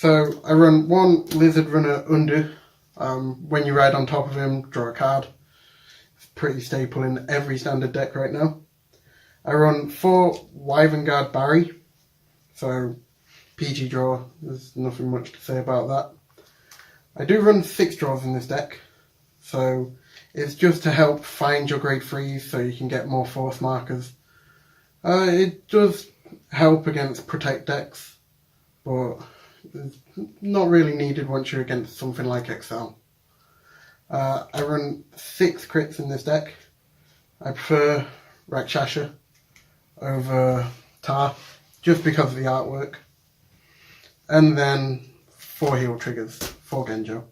So I run one Lizard Runner Undo. When you ride on top of him, draw a card. It's pretty staple in every standard deck right now. I run 4 Wyvern Guard Barry. So PG draw, there's nothing much to say about that. I do run 6 draws in this deck. So it's just to help find your grade 3s so you can get more force markers. It does help against protect decks, but it's not really needed once you're against something like Excel. I run 6 crits in this deck. I prefer Rakshasha over Tar, just because of the artwork. And then 4 heal triggers, 4 Genjo.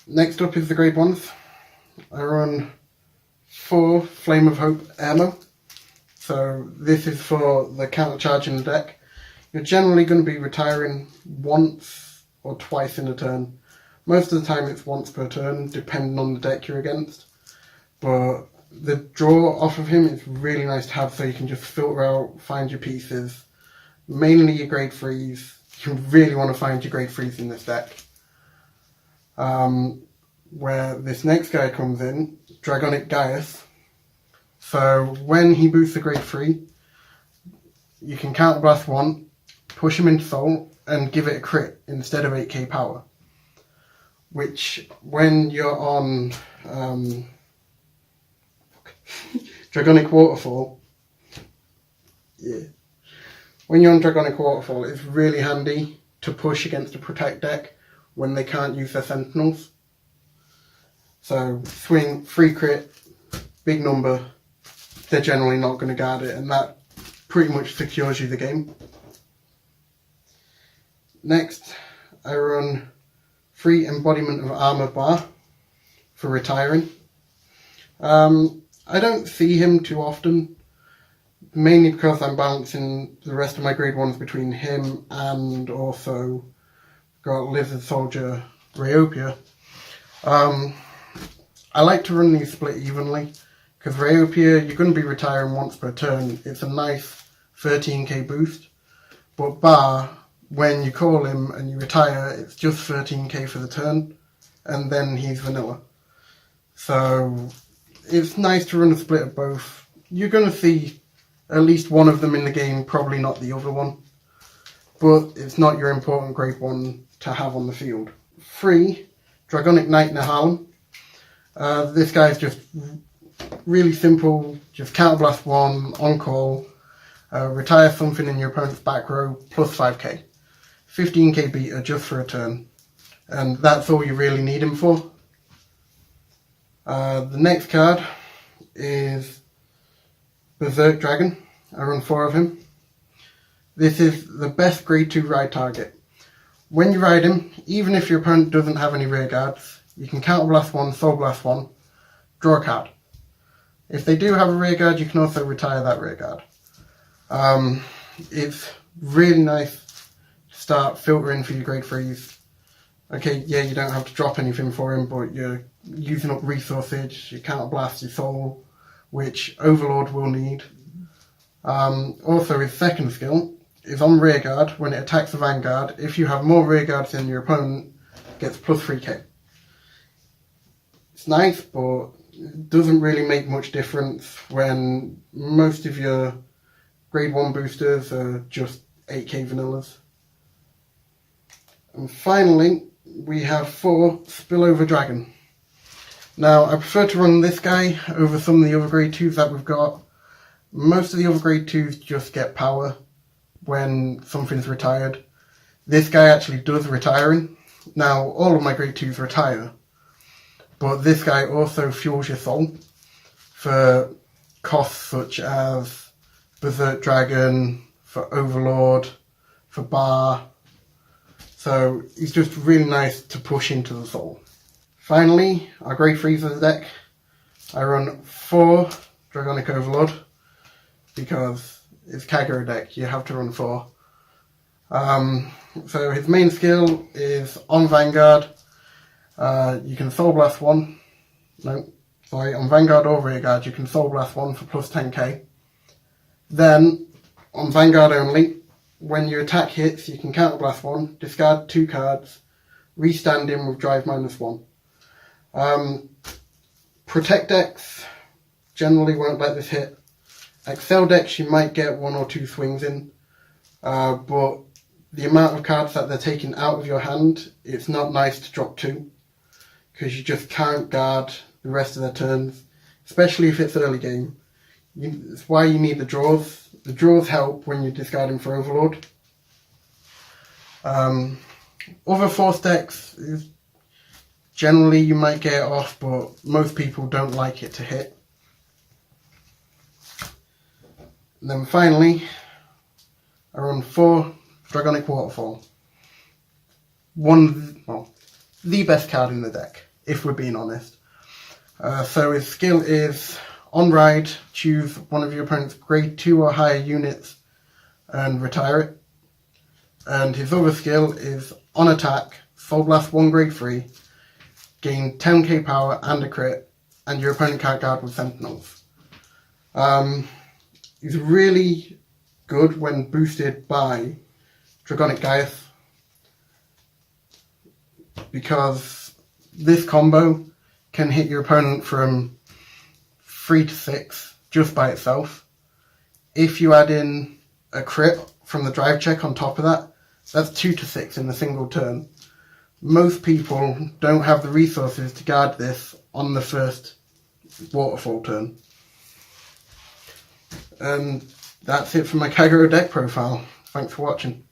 Next up is the grade 1s. I run 4 Flame of Hope ammo. So this is for the counter charge in the deck. You're generally going to be retiring once or twice in a turn. Most of the time it's once per turn, depending on the deck you're against. But the draw off of him is really nice to have, so you can just filter out, find your pieces. Mainly your grade 3s. You really want to find your grade 3s in this deck. Where this next guy comes in, Dragonic Gaius. So when he boosts a grade 3, you can counterblast 1, push him into soul, and give it a crit instead of 8k power. Which, when you're on Dragonic Waterfall, when you're on Dragonic Waterfall, it's really handy to push against a protect deck when they can't use their sentinels. So swing, free crit, big number, they're generally not going to guard it, and that pretty much secures you the game. Next, I run 3 Embodiment of Armor Bar for retiring. I don't see him too often, mainly because I'm balancing the rest of my grade 1s between him and also got Lizard Soldier Rayopia. I like to run these split evenly, because Rayopia, you're going to be retiring once per turn. It's a nice 13k boost, but Bar, when you call him and you retire, it's just 13k for the turn, and then he's vanilla. So it's nice to run a split of both. You're going to see at least one of them in the game, probably not the other one, but it's not your important grade 1 to have on the field. 3 Dragonic Knight Nahalem. This guy's just really simple, just counterblast 1 on call, retire something in your opponent's back row, plus 5k. 15k beater just for a turn, and that's all you really need him for. The next card is Berserk Dragon. I run 4 of him. This is the best grade 2 ride target. When you ride him, even if your opponent doesn't have any rear guards, you can counterblast 1, soul blast 1, draw a card. If they do have a rear guard, you can also retire that rear guard. It's really nice to start filtering for your grade 3s. Okay, yeah, you don't have to drop anything for him, but you're using up resources, you counterblast your soul, which Overlord will need. Also, his second skill is on rear guard. When it attacks the Vanguard, if you have more rear guards than your opponent, it gets plus 3k. It's nice, but it doesn't really make much difference when most of your grade 1 boosters are just 8k vanillas. And finally, we have 4 Spillover Dragon. Now, I prefer to run this guy over some of the other grade 2s that we've got. Most of the other grade 2s just get power when something's retired. This guy actually does retiring. Now, all of my grade 2s retire, but this guy also fuels your soul for costs such as Berserk Dragon, for Overlord, for Bar. So he's just really nice to push into the soul. Finally, our grade 3s of the deck. I run 4 Dragonic Overlord because it's Kagero deck, you have to run 4. So his main skill is on Vanguard. You can Soul Blast 1. No, sorry, on Vanguard or Rearguard you can Soul Blast 1 for plus 10k. Then, on Vanguard only, when your attack hits, you can counterblast 1, discard 2 cards, restand in with drive -1. Protect decks generally won't let this hit. Excel decks you might get 1 or 2 swings in, but the amount of cards that they're taking out of your hand, it's not nice to drop 2, because you just can't guard the rest of their turns, especially if it's early game. It's why you need the draws. The draws help when you're discarding for Overlord. Other Force decks, generally you might get it off, but most people don't like it to hit. And then finally, I run 4 Dragonic Waterfall. The best card in the deck, if we're being honest. So his skill is, on ride, choose one of your opponent's grade 2 or higher units and retire it. And his other skill is, on attack, Soul Blast 1 grade 3, gain 10k power and a crit, and your opponent can't guard with Sentinels. He's really good when boosted by Dragonic Gaius, because this combo can hit your opponent from 3 to 6 just by itself. If you add in a crit from the drive check on top of that, that's 2 to 6 in a single turn. Most people don't have the resources to guard this on the first waterfall turn. And that's it for my Kagero deck profile. Thanks for watching.